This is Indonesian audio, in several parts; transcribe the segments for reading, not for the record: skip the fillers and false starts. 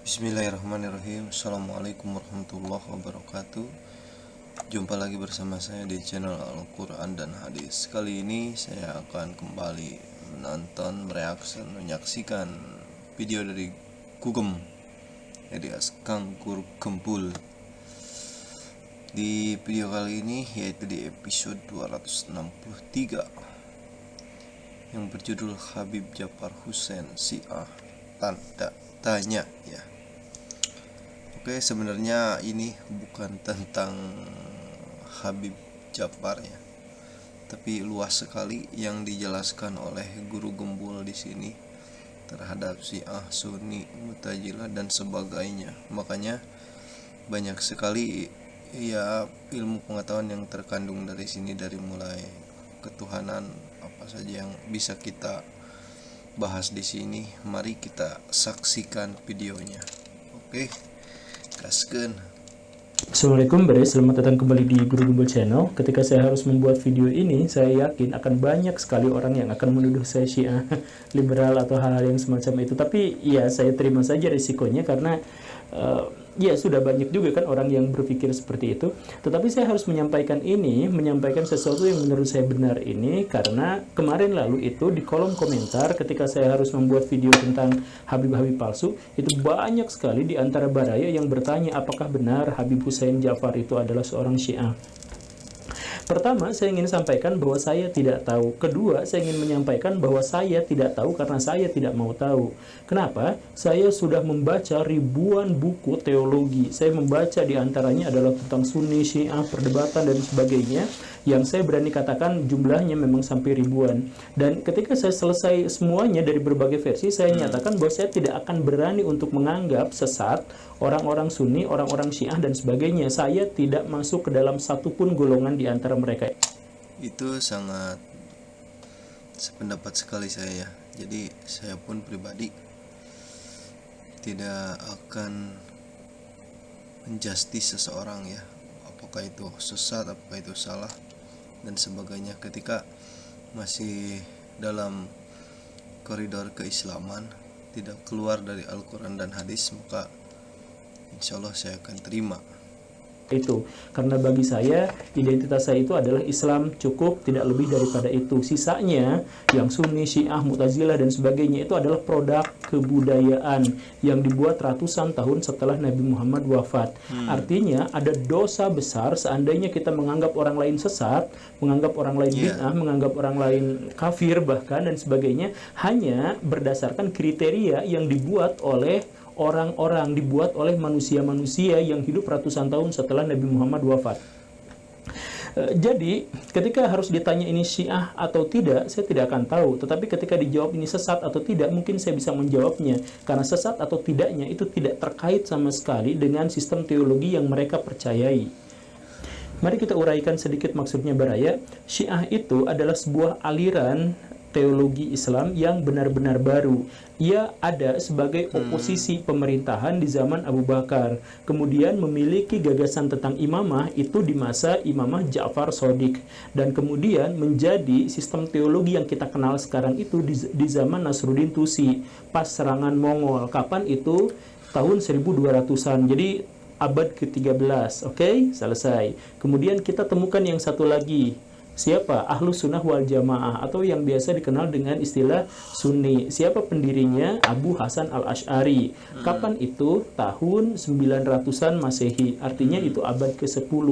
Bismillahirrahmanirrahim. Assalamualaikum warahmatullahi wabarakatuh. Jumpa lagi bersama saya di channel Al-Quran dan Hadis. Kali ini saya akan kembali menyaksikan video dari Gugem alias Kangkur Gembul. Di video kali ini, yaitu di episode 263 yang berjudul Habib Djafar Hussein Syiah tanda tanya ya. Oke, sebenarnya ini bukan tentang Habib Djafar ya, tapi luas sekali yang dijelaskan oleh guru Gembul di sini terhadap Syiah, Sunni, Mu'tazilah dan sebagainya. Makanya banyak sekali ya ilmu pengetahuan yang terkandung dari sini, dari mulai ketuhanan apa saja yang bisa kita bahas di sini. Mari kita saksikan videonya. Oke, gaskeun. Assalamualaikum, selamat datang kembali di Guru Gembul Channel. Ketika saya harus membuat video ini, saya yakin akan banyak sekali orang yang akan menuduh saya Syiah, liberal atau hal-hal yang semacam itu. Tapi ya saya terima saja risikonya karena ya sudah banyak juga kan orang yang berpikir seperti itu. Tetapi saya harus menyampaikan sesuatu yang menurut saya benar ini karena kemarin lalu itu di kolom komentar ketika saya harus membuat video tentang Habib-Habib palsu, itu banyak sekali di antara baraya yang bertanya apakah benar Habib Hussein Djafar itu adalah seorang Syiah. Pertama, saya ingin sampaikan bahwa saya tidak tahu. Kedua, saya ingin menyampaikan bahwa saya tidak tahu karena saya tidak mau tahu. Kenapa? Saya sudah membaca ribuan buku teologi. Saya membaca di antaranya adalah tentang Sunni, Syiah, perdebatan dan sebagainya, yang saya berani katakan jumlahnya memang sampai ribuan. Dan ketika saya selesai semuanya dari berbagai versi, saya nyatakan bahwa saya tidak akan berani untuk menganggap sesat orang-orang Sunni, orang-orang Syiah dan sebagainya. Saya tidak masuk ke dalam satupun golongan di antara mereka. Itu sangat sependapat sekali saya. Jadi saya pun pribadi tidak akan menjustis seseorang ya, apakah itu sesat, apakah itu salah dan sebagainya. Ketika masih dalam koridor keislaman, tidak keluar dari Al-Quran dan Hadis, maka insya Allah saya akan terima Itu karena bagi saya identitas saya itu adalah Islam, cukup, tidak lebih daripada itu. Sisanya yang Sunni, Syiah, Mu'tazilah dan sebagainya itu adalah produk kebudayaan yang dibuat ratusan tahun setelah Nabi Muhammad wafat. Artinya ada dosa besar seandainya kita menganggap orang lain sesat, menganggap orang lain bid'ah, menganggap orang lain kafir bahkan dan sebagainya, hanya berdasarkan kriteria yang dibuat oleh orang-orang, dibuat oleh manusia-manusia yang hidup ratusan tahun setelah Nabi Muhammad wafat. Jadi ketika harus ditanya ini Syiah atau tidak, saya tidak akan tahu. Tetapi ketika dijawab ini sesat atau tidak, mungkin saya bisa menjawabnya. Karena sesat atau tidaknya itu tidak terkait sama sekali dengan sistem teologi yang mereka percayai. Mari kita uraikan sedikit maksudnya baraya. Syiah itu adalah sebuah aliran teologi Islam yang benar-benar baru. Ia ada sebagai oposisi pemerintahan di zaman Abu Bakar. Kemudian memiliki gagasan tentang imamah itu di masa Imamah Ja'far Shadiq. Dan kemudian menjadi sistem teologi yang kita kenal sekarang itu di zaman Nasruddin Tusi pas serangan Mongol. Kapan itu? Tahun 1200-an. Jadi abad ke-13. Oke, selesai. Kemudian kita temukan yang satu lagi. Siapa? Ahlus Sunnah wal Jamaah atau yang biasa dikenal dengan istilah Sunni. Siapa pendirinya? Abu Hasan al-Asy'ari. Kapan itu? Tahun 900-an Masehi. Artinya itu abad ke-10.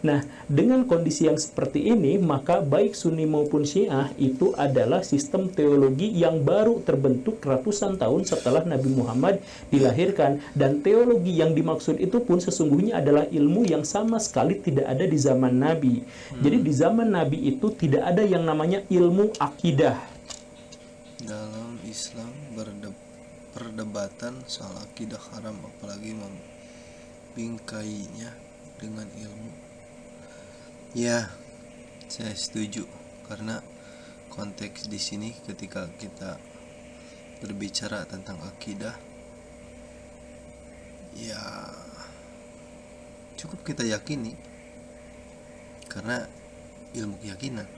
Nah, dengan kondisi yang seperti ini, maka baik Sunni maupun Syiah itu adalah sistem teologi yang baru terbentuk ratusan tahun setelah Nabi Muhammad dilahirkan. Dan teologi yang dimaksud itu pun sesungguhnya adalah ilmu yang sama sekali tidak ada di zaman Nabi. Jadi di zaman Nabi itu tidak ada yang namanya ilmu akidah. Dalam Islam perdebatan soal akidah haram, apalagi membingkainya dengan ilmu. Ya, saya setuju karena konteks di sini ketika kita berbicara tentang akidah, ya cukup kita yakini karena ilmu keyakinan.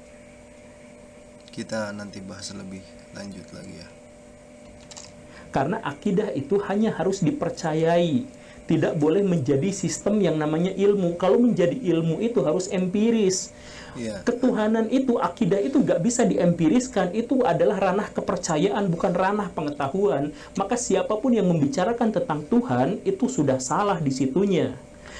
Kita nanti bahas lebih lanjut lagi ya. Karena akidah itu hanya harus dipercayai, tidak boleh menjadi sistem yang namanya ilmu. Kalau menjadi ilmu itu harus empiris. Iya. Ketuhanan itu, akidah itu nggak bisa diempiriskan. Itu adalah ranah kepercayaan, bukan ranah pengetahuan. Maka siapapun yang membicarakan tentang Tuhan, itu sudah salah di situnya.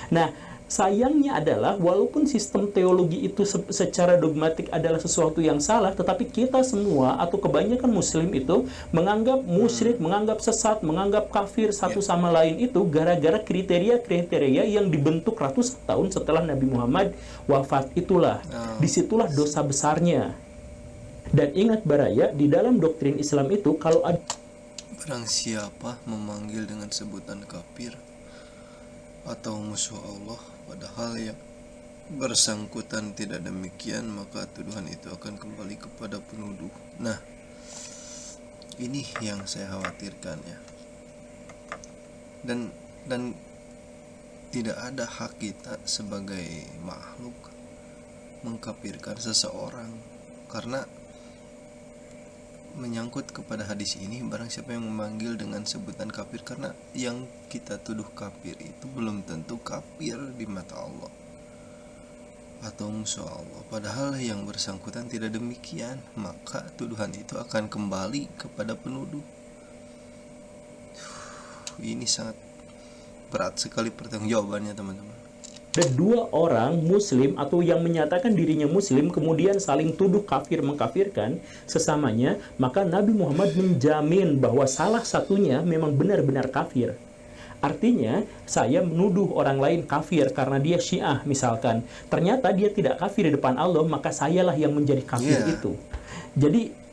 Nah, sayangnya adalah walaupun sistem teologi itu secara dogmatik adalah sesuatu yang salah, tetapi kita semua atau kebanyakan muslim itu menganggap musyrik, menganggap sesat, menganggap kafir satu sama lain itu gara-gara kriteria-kriteria yang dibentuk ratusan tahun setelah Nabi Muhammad wafat itulah. Disitulah dosa besarnya. Dan ingat Baraya, di dalam doktrin Islam itu kalau ada Barang siapa memanggil dengan sebutan kafir atau musuh Allah, padahal yang bersangkutan tidak demikian, maka tuduhan itu akan kembali kepada penuduh. Nah, ini yang saya khawatirkan ya. Dan tidak ada hak kita sebagai makhluk mengkafirkan seseorang, karena menyangkut kepada hadis ini, barang siapa yang memanggil dengan sebutan kafir, karena yang kita tuduh kafir itu belum tentu kafir di mata Allah atau musuh Allah, padahal yang bersangkutan tidak demikian, maka tuduhan itu akan kembali kepada penuduh. Ini sangat berat sekali pertanggungjawabannya, teman-teman. ada dua orang muslim atau yang menyatakan dirinya muslim kemudian saling tuduh kafir mengkafirkan sesamanya, maka Nabi Muhammad menjamin bahwa salah satunya memang benar-benar kafir. Artinya saya menuduh orang lain kafir karena dia Syiah misalkan, ternyata dia tidak kafir di depan Allah, maka sayalah yang menjadi kafir itu. Jadi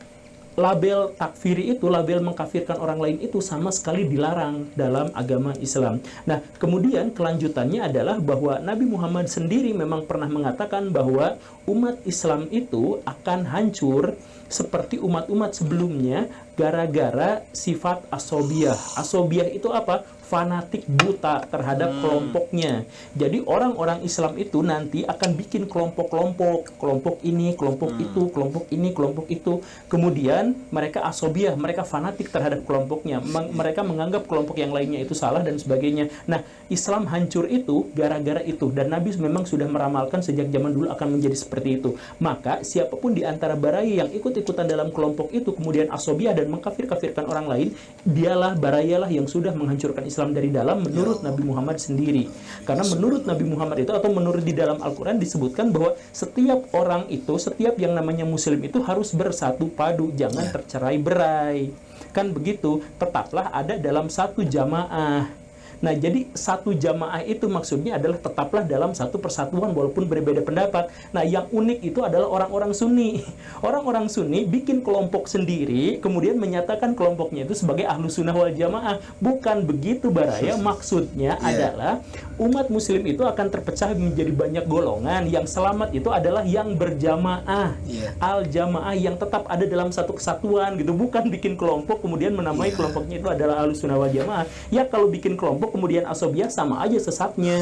label takfiri itu, label mengkafirkan orang lain itu sama sekali dilarang dalam agama Islam. Nah, kemudian kelanjutannya adalah bahwa Nabi Muhammad sendiri memang pernah mengatakan bahwa umat Islam itu akan hancur seperti umat-umat sebelumnya gara-gara sifat asobiyah. Asobiyah itu apa? Fanatik buta terhadap kelompoknya. Jadi orang-orang Islam itu nanti akan bikin kelompok-kelompok, kelompok ini, kelompok itu, kelompok ini, kelompok itu. Kemudian mereka asobiah, mereka fanatik terhadap kelompoknya. Mereka menganggap kelompok yang lainnya itu salah dan sebagainya. Nah, Islam hancur itu gara-gara itu, dan Nabi memang sudah meramalkan sejak zaman dulu akan menjadi seperti itu. Maka siapapun di antara baraya yang ikut-ikutan dalam kelompok itu kemudian asobiah dan mengkafir-kafirkan orang lain, dialah barayalah yang sudah menghancurkan Islam dari dalam menurut Nabi Muhammad sendiri. Karena menurut Nabi Muhammad itu, atau menurut di dalam Al-Quran disebutkan bahwa setiap orang itu, setiap yang namanya muslim itu harus bersatu padu, jangan tercerai berai. Kan begitu, tetaplah ada dalam satu jamaah. Nah, jadi satu jamaah itu maksudnya adalah tetaplah dalam satu persatuan walaupun berbeda pendapat. Nah, yang unik itu adalah orang-orang Sunni. Orang-orang Sunni bikin kelompok sendiri, kemudian menyatakan kelompoknya itu sebagai ahlu sunnah wal jamaah. Bukan begitu, Baraya. Maksudnya adalah umat muslim itu akan terpecah menjadi banyak golongan. Yang selamat itu adalah yang berjamaah. Al-jamaah yang tetap ada dalam satu kesatuan gitu. Bukan bikin kelompok kemudian menamai kelompoknya itu adalah ahlu sunnah wal jamaah. Ya, kalau bikin kelompok kemudian asobiah sama aja sesatnya.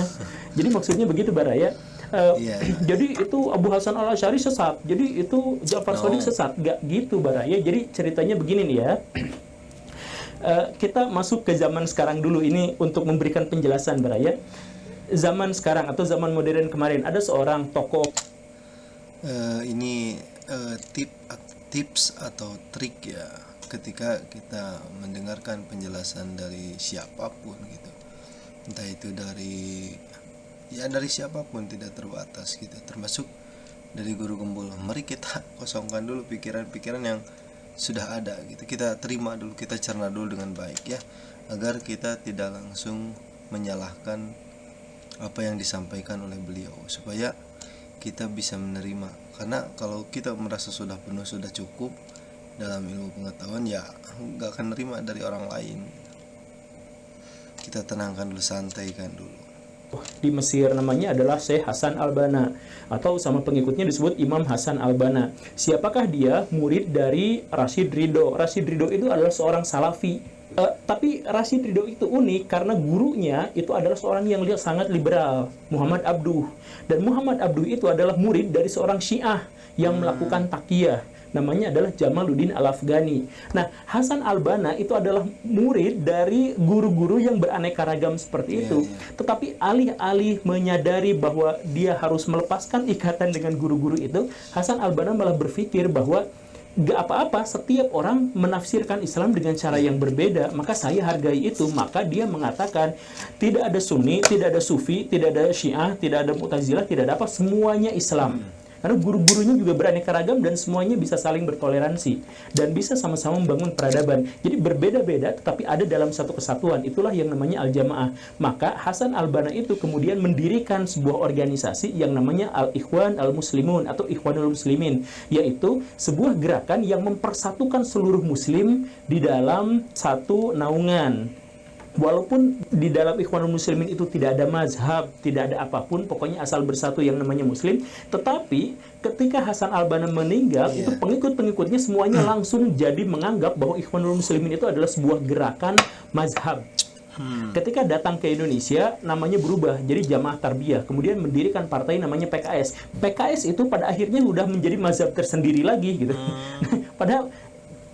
Jadi maksudnya begitu, Baraya. Jadi itu Abu Hasan Al-Asy'ari sesat, jadi itu Ja'far Shadiq sesat. Gak gitu, Baraya. Jadi ceritanya begini nih ya. Kita masuk ke zaman sekarang dulu ini untuk memberikan penjelasan, Baraya. Zaman sekarang atau zaman modern kemarin ada seorang tokoh. Ini tips atau trik ya, ketika kita mendengarkan penjelasan dari siapapun gitu, entah itu dari siapapun, tidak terbatas gitu, termasuk dari guru gembul. Mari kita kosongkan dulu pikiran-pikiran yang sudah ada gitu, kita terima dulu, kita cerna dulu dengan baik ya, agar kita tidak langsung menyalahkan apa yang disampaikan oleh beliau, supaya kita bisa menerima. Karena kalau kita merasa sudah penuh, sudah cukup dalam ilmu pengetahuan, ya nggak akan nerima dari orang lain. Kita tenangkan dulu, santaikan dulu. Di Mesir namanya adalah Syekh Hasan Al-Banna, atau sama pengikutnya disebut Imam Hasan Al-Banna. Siapakah dia? Murid dari Rashid Ridho. Rashid Ridho itu adalah seorang Salafi. Tapi Rashid Ridho itu unik karena gurunya itu adalah seorang yang sangat liberal, Muhammad Abduh. Dan Muhammad Abduh itu adalah murid dari seorang Syiah yang melakukan taqiyah. namanya adalah Jamaluddin Al-Afghani. Nah, Hasan Al-Banna itu adalah murid dari guru-guru yang beraneka ragam seperti itu. Tetapi alih-alih menyadari bahwa dia harus melepaskan ikatan dengan guru-guru itu, Hasan Al-Banna malah berpikir bahwa gak apa-apa, setiap orang menafsirkan Islam dengan cara yang berbeda, maka saya hargai itu. Maka dia mengatakan tidak ada Sunni, tidak ada Sufi, tidak ada Syiah, tidak ada Mu'tazilah, tidak ada apa, semuanya Islam. Karena guru-gurunya juga beraneka ragam dan semuanya bisa saling bertoleransi dan bisa sama-sama membangun peradaban. Jadi berbeda-beda tetapi ada dalam satu kesatuan. Itulah yang namanya Al-Jamaah. Maka Hasan Al-Banna itu kemudian mendirikan sebuah organisasi yang namanya Al-Ikhwan Al-Muslimun atau Ikhwanul Muslimin, yaitu sebuah gerakan yang mempersatukan seluruh muslim di dalam satu naungan. Walaupun di dalam Ikhwanul Muslimin itu tidak ada mazhab, tidak ada apapun, pokoknya asal bersatu yang namanya Muslim. Tetapi ketika Hasan Al-Banna meninggal, itu pengikut-pengikutnya semuanya langsung jadi menganggap bahwa Ikhwanul Muslimin itu adalah sebuah gerakan mazhab. Ketika datang ke Indonesia, namanya berubah jadi Jamaah Tarbiyah, kemudian mendirikan partai namanya PKS. PKS itu pada akhirnya udah menjadi mazhab tersendiri lagi gitu. Padahal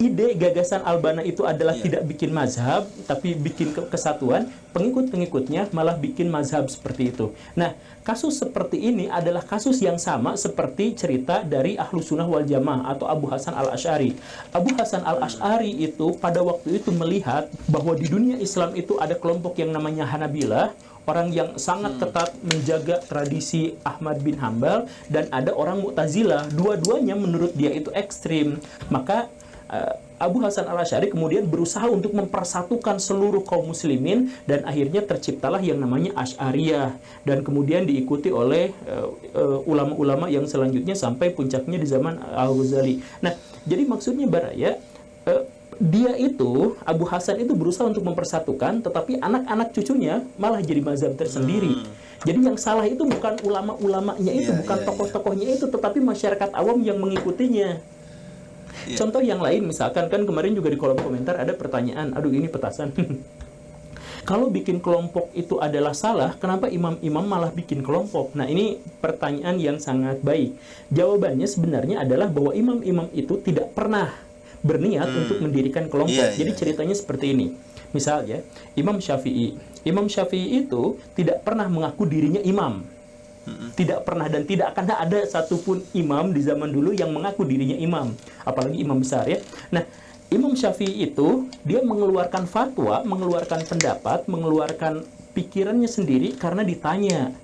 ide gagasan Al-Banna itu adalah tidak bikin mazhab, tapi bikin kesatuan. Pengikut-pengikutnya malah bikin mazhab seperti itu. Nah, kasus seperti ini adalah kasus yang sama seperti cerita dari Ahlus Sunnah wal Jamaah atau Abu Hasan Al-Asy'ari. Abu Hasan Al-Asy'ari itu pada waktu itu melihat bahwa di dunia Islam itu ada kelompok yang namanya Hanabilah, orang yang sangat ketat menjaga tradisi Ahmad bin Hambal, dan ada orang Mu'tazilah. Dua-duanya menurut dia itu ekstrim. Maka Abu Hasan Al-Asy'ari kemudian berusaha untuk mempersatukan seluruh kaum muslimin dan akhirnya terciptalah yang namanya Asy'ariyah dan kemudian diikuti oleh ulama-ulama yang selanjutnya sampai puncaknya di zaman Al-Ghazali. Nah, jadi maksudnya Baraya, dia itu, Abu Hasan itu berusaha untuk mempersatukan, tetapi anak-anak cucunya malah jadi mazhab tersendiri. Jadi yang salah itu bukan ulama-ulamanya itu, bukan tokoh-tokohnya itu, tetapi masyarakat awam yang mengikutinya. Contoh yang lain, misalkan kan kemarin juga di kolom komentar ada pertanyaan, aduh ini petasan. Kalau bikin kelompok itu adalah salah, kenapa imam-imam malah bikin kelompok? Nah, ini pertanyaan yang sangat baik. Jawabannya sebenarnya adalah bahwa imam-imam itu tidak pernah berniat untuk mendirikan kelompok. Jadi ceritanya seperti ini. Misalnya, Imam Syafi'i. Imam Syafi'i itu tidak pernah mengaku dirinya imam. Tidak pernah dan tidak akan ada satupun imam di zaman dulu yang mengaku dirinya imam, apalagi imam besar ya. Nah, Imam Syafi'i itu dia mengeluarkan fatwa, mengeluarkan pendapat, mengeluarkan pikirannya sendiri karena ditanya.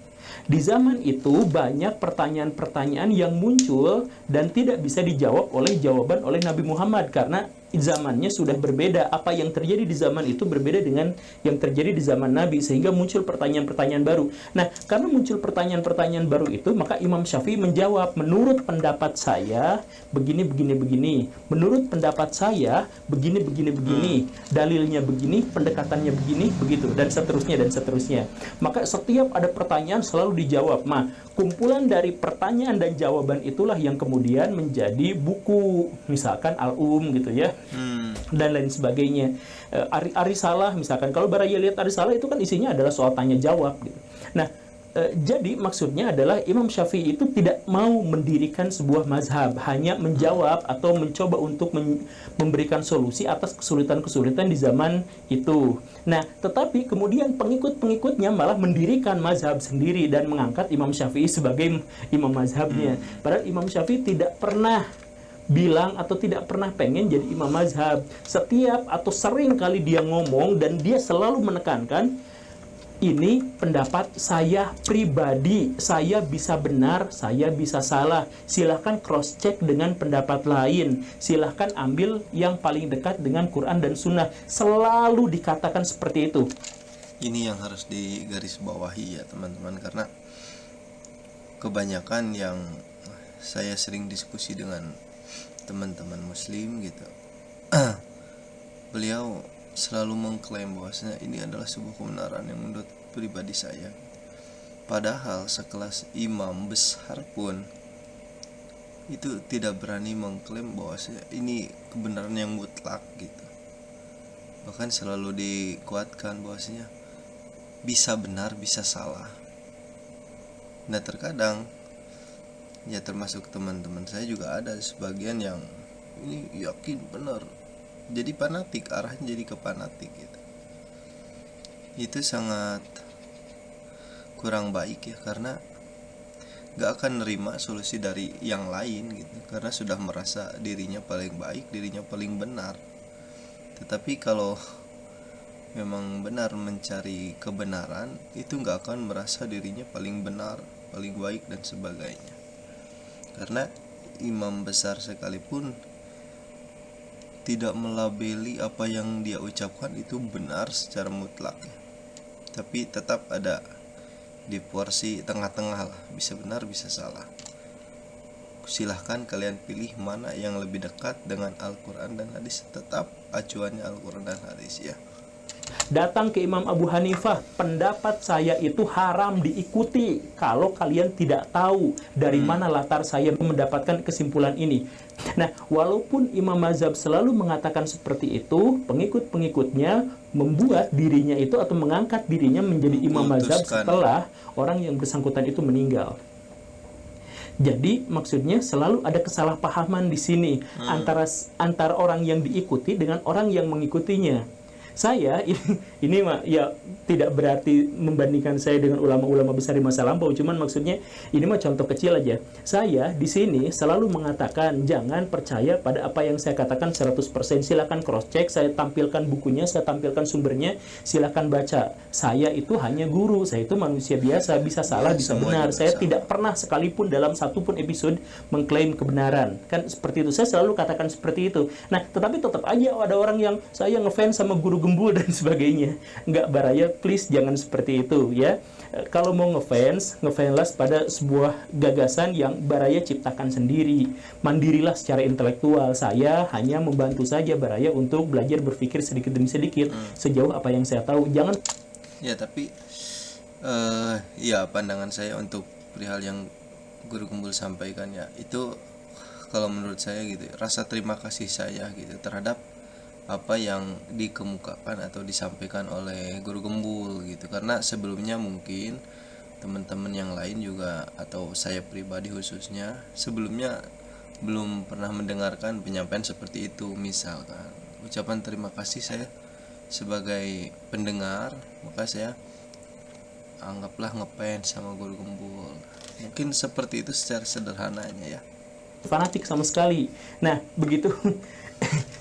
Di zaman itu banyak pertanyaan-pertanyaan yang muncul dan tidak bisa dijawab oleh Nabi Muhammad karena zamannya sudah berbeda. Apa yang terjadi di zaman itu berbeda dengan yang terjadi di zaman Nabi, sehingga muncul pertanyaan-pertanyaan baru. Nah, karena muncul pertanyaan-pertanyaan baru itu, maka Imam Syafi'i menjawab, menurut pendapat saya begini, menurut pendapat saya begini, dalilnya begini, pendekatannya begini, begitu, dan seterusnya. Maka setiap ada pertanyaan selalu dijawab. Nah, kumpulan dari pertanyaan dan jawaban itulah yang kemudian menjadi buku, misalkan Al-Um gitu ya, dan lain sebagainya. Arisalah misalkan, kalau Baraya lihat Arisalah itu kan isinya adalah soal tanya jawab gitu. Nah, jadi maksudnya adalah Imam Syafi'i itu tidak mau mendirikan sebuah mazhab, hanya menjawab atau mencoba untuk memberikan solusi atas kesulitan-kesulitan di zaman itu. Nah, tetapi kemudian pengikut-pengikutnya malah mendirikan mazhab sendiri dan mengangkat Imam Syafi'i sebagai imam mazhabnya. Padahal Imam Syafi'i tidak pernah bilang atau tidak pernah pengen jadi imam mazhab. Setiap atau sering kali dia ngomong dan dia selalu menekankan, ini pendapat saya pribadi, saya bisa benar, saya bisa salah. Silahkan cross check dengan pendapat lain, silahkan ambil yang paling dekat dengan Quran dan Sunnah. Selalu dikatakan seperti itu. Ini yang harus digarisbawahi ya teman-teman, karena kebanyakan yang saya sering diskusi dengan teman-teman muslim gitu, beliau selalu mengklaim bahwasanya ini adalah sebuah kebenaran yang menurut pribadi saya, padahal sekelas imam besar pun itu tidak berani mengklaim bahwasanya ini kebenaran yang mutlak gitu. Bahkan selalu dikuatkan bahwasanya bisa benar bisa salah. Nah, terkadang ya termasuk teman-teman saya juga ada sebagian yang ini yakin benar, jadi fanatik, arahnya jadi ke fanatik gitu. Itu sangat kurang baik ya, karena gak akan nerima solusi dari yang lain gitu, karena sudah merasa dirinya paling baik, dirinya paling benar. Tetapi kalau memang benar mencari kebenaran, itu gak akan merasa dirinya paling benar, paling baik dan sebagainya. Karena imam besar sekalipun tidak melabeli apa yang dia ucapkan itu benar secara mutlak ya. Tapi tetap ada di porsi tengah-tengah lah, bisa benar bisa salah. Silahkan kalian pilih mana yang lebih dekat dengan Al-Quran dan hadis. Tetap acuannya Al-Quran dan hadis ya. Datang ke Imam Abu Hanifah, pendapat saya itu haram diikuti kalau kalian tidak tahu dari mana latar saya mendapatkan kesimpulan ini. Nah, walaupun Imam Mazhab selalu mengatakan seperti itu, pengikut-pengikutnya membuat dirinya itu atau mengangkat dirinya menjadi Imam Mazhab setelah orang yang bersangkutan itu meninggal. Jadi maksudnya selalu ada kesalahpahaman di sini antara orang yang diikuti dengan orang yang mengikutinya. Saya ini mah ya tidak berarti membandingkan saya dengan ulama-ulama besar di masa lampau, cuman maksudnya ini mah contoh kecil aja. Saya di sini selalu mengatakan jangan percaya pada apa yang saya katakan 100%. Silakan cross check, saya tampilkan bukunya, saya tampilkan sumbernya, silakan baca. Saya itu hanya guru, saya itu manusia biasa, bisa salah, bisa benar. Saya tidak pernah sekalipun dalam satu pun episode mengklaim kebenaran. Kan seperti itu, saya selalu katakan seperti itu. Nah, tetapi tetap aja ada orang yang saya ngefans sama guru gembul dan sebagainya. Enggak, Baraya, please jangan seperti itu ya. Kalau mau ngefanslah pada sebuah gagasan yang Baraya ciptakan sendiri. Mandirilah secara intelektual. Saya hanya membantu saja Baraya untuk belajar berpikir sedikit demi sedikit sejauh apa yang saya tahu. Jangan ya, tapi ya pandangan saya untuk perihal yang Guru Gembul sampaikan ya, itu kalau menurut saya gitu, rasa terima kasih saya gitu terhadap apa yang dikemukakan atau disampaikan oleh Guru Gembul gitu. Karena sebelumnya mungkin teman-teman yang lain juga atau saya pribadi khususnya sebelumnya belum pernah mendengarkan penyampaian seperti itu. Misalkan ucapan terima kasih saya sebagai pendengar, maka saya anggaplah ngefans sama Guru Gembul. Mungkin seperti itu secara sederhananya ya. Fanatik sama sekali. Nah, begitu.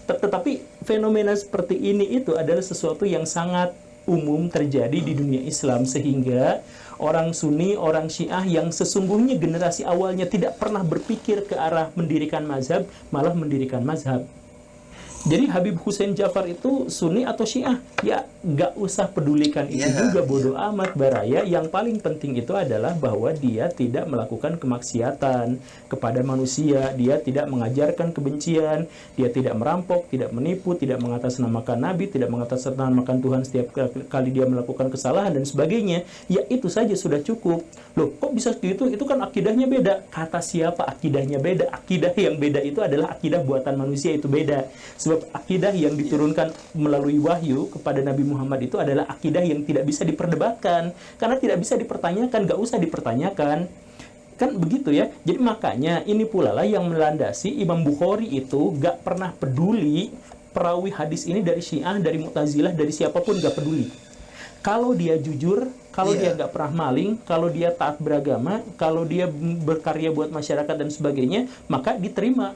Tetapi fenomena seperti ini itu adalah sesuatu yang sangat umum terjadi di dunia Islam, sehingga orang Sunni, orang Syiah yang sesungguhnya generasi awalnya tidak pernah berpikir ke arah mendirikan mazhab, malah mendirikan mazhab. Jadi Habib Hussein Jafar itu Sunni atau Syiah? Ya, nggak usah pedulikan itu juga, bodoh amat Baraya. Yang paling penting itu adalah bahwa dia tidak melakukan kemaksiatan kepada manusia, dia tidak mengajarkan kebencian, dia tidak merampok, tidak menipu, tidak mengatasnamakan Nabi, tidak mengatasnamakan Tuhan setiap kali dia melakukan kesalahan dan sebagainya. Ya, itu saja sudah cukup. Loh, kok bisa gitu? Itu kan akidahnya beda. Kata siapa akidahnya beda? Akidah yang beda itu adalah akidah buatan manusia, itu beda. Sebab akidah yang diturunkan melalui wahyu kepada Nabi Muhammad itu adalah akidah yang tidak bisa diperdebatkan. Karena tidak bisa dipertanyakan, gak usah dipertanyakan. Kan begitu ya. Jadi makanya ini pula lah yang melandasi Imam Bukhari itu gak pernah peduli perawi hadis ini dari Syiah, dari Mu'tazilah, dari siapapun, gak peduli. Kalau dia jujur, kalau dia gak pernah maling, kalau dia taat beragama, kalau dia berkarya buat masyarakat dan sebagainya, maka diterima.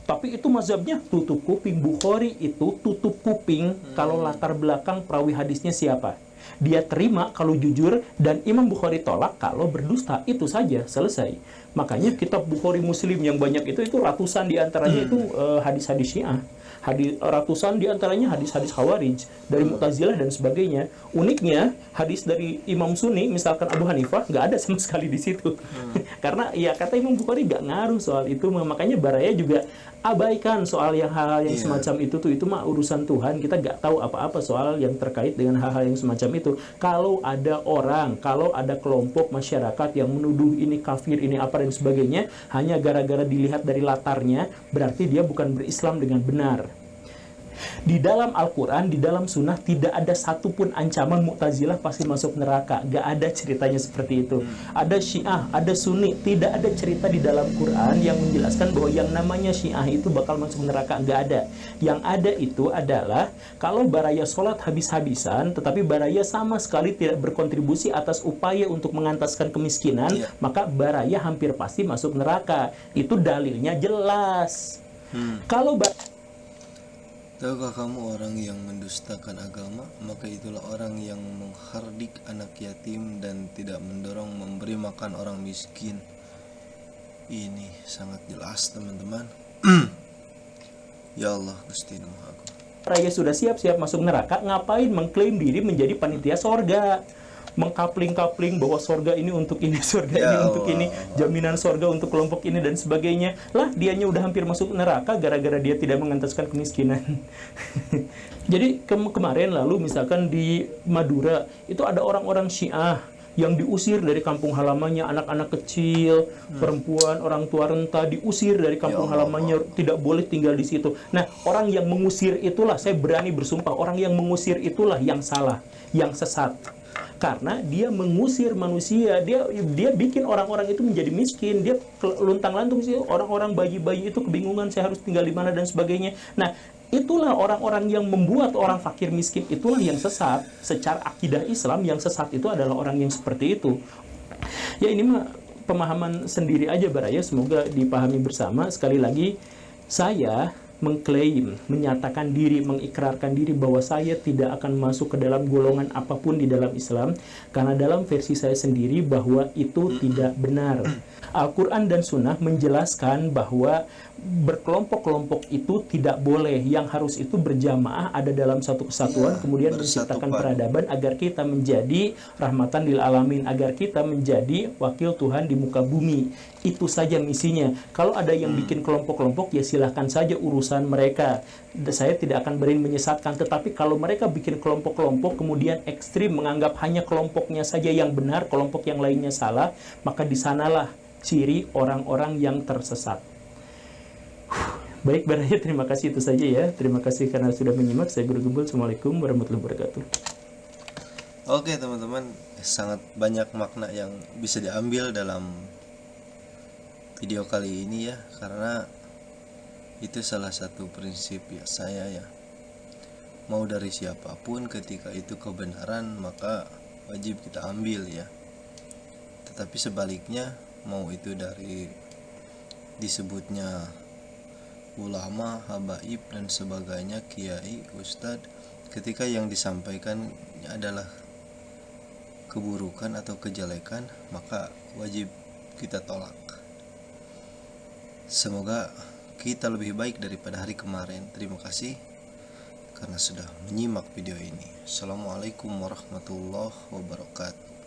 Tapi itu mazhabnya tutup kuping. Bukhari itu tutup kuping kalau latar belakang perawi hadisnya siapa. Dia terima kalau jujur, dan Imam Bukhari tolak kalau berdusta. Itu saja, selesai. Makanya kitab Bukhari Muslim yang banyak itu ratusan diantaranya itu hadis-hadis Syiah. Ratusan diantaranya hadis-hadis Khawarij, dari Mu'tazilah dan sebagainya. Uniknya hadis dari Imam Sunni, misalkan Abu Hanifah, nggak ada sama sekali di situ. Karena ya kata Imam Bukhari nggak ngaruh soal itu. Makanya Baraya juga abaikan soal yang hal-hal yang semacam itu tuh. Itu mah urusan Tuhan, kita nggak tahu apa-apa soal yang terkait dengan hal-hal yang semacam itu. Kalau ada orang, kalau ada kelompok masyarakat yang menuduh ini kafir, ini apa dan sebagainya, hanya gara-gara dilihat dari latarnya, berarti dia bukan berislam dengan benar. Di dalam Al-Quran, di dalam Sunnah tidak ada satupun ancaman Mu'tazilah pasti masuk neraka. Gak ada ceritanya seperti itu. Ada Syiah, ada Sunni, tidak ada cerita di dalam Quran yang menjelaskan bahwa yang namanya Syiah itu bakal masuk neraka. Gak ada. Yang ada itu adalah kalau baraya sholat habis-habisan, tetapi baraya sama sekali tidak berkontribusi atas upaya untuk mengantaskan kemiskinan, maka baraya hampir pasti masuk neraka. Itu dalilnya jelas. Kalau Tahukah kamu orang yang mendustakan agama, maka itulah orang yang menghardik anak yatim dan tidak mendorong memberi makan orang miskin. Ini sangat jelas, teman-teman. Ya Allah, Gusti Nuh Agung. baraya sudah siap-siap masuk neraka, ngapain mengklaim diri menjadi panitia sorga? Mengkapling-kapling bahwa sorga ini untuk ini, sorga ini untuk ini, jaminan sorga untuk kelompok ini dan sebagainya. Lah, dianya udah hampir masuk neraka gara-gara dia tidak mengentaskan kemiskinan. Jadi kemarin lalu misalkan di Madura itu ada orang-orang Syiah yang diusir dari kampung halamannya, anak-anak kecil, perempuan, orang tua renta diusir dari kampung halamannya, tidak boleh tinggal di situ. Nah, orang yang mengusir itulah, saya berani bersumpah, orang yang mengusir itulah yang salah, yang sesat. Karena dia mengusir manusia, dia bikin orang-orang itu menjadi miskin, dia luntang-lantung sih, orang-orang bayi-bayi itu kebingungan saya harus tinggal di mana dan sebagainya. Nah, itulah orang-orang yang membuat orang fakir miskin, itulah yang sesat. Secara akidah Islam yang sesat itu adalah orang yang seperti itu. Ya ini mah pemahaman sendiri aja baraya, semoga dipahami bersama. Sekali lagi, saya mengklaim, menyatakan diri, mengikrarkan diri bahwa saya tidak akan masuk ke dalam golongan apapun di dalam Islam, karena dalam versi saya sendiri bahwa itu tidak benar. Al-Quran dan Sunnah menjelaskan bahwa berkelompok-kelompok itu tidak boleh. Yang harus itu berjamaah, ada dalam satu kesatuan, kemudian menciptakan peradaban agar kita menjadi rahmatan lil alamin, agar kita menjadi wakil Tuhan di muka bumi. Itu saja misinya. Kalau ada yang bikin kelompok-kelompok, ya silahkan saja urusan mereka. Saya tidak akan berani menyesatkan. Tetapi kalau mereka bikin kelompok-kelompok kemudian ekstrim menganggap hanya kelompoknya saja yang benar, kelompok yang lainnya salah, maka di sanalah ciri orang-orang yang tersesat. Baik baraya, terima kasih, itu saja ya. Terima kasih karena sudah menyimak. Saya Guru Gembul. Assalamualaikum warahmatullahi wabarakatuh. Oke teman-teman, sangat banyak makna yang bisa diambil dalam video kali ini ya, karena itu salah satu prinsip ya saya ya. Mau dari siapapun, ketika itu kebenaran maka wajib kita ambil ya. Tetapi sebaliknya, mau itu dari disebutnya ulama, habaib dan sebagainya, kiai, ustadz, ketika yang disampaikan adalah keburukan atau kejelekan, maka wajib kita tolak. Semoga kita lebih baik daripada hari kemarin. Terima kasih karena sudah menyimak video ini. Assalamualaikum warahmatullahi wabarakatuh.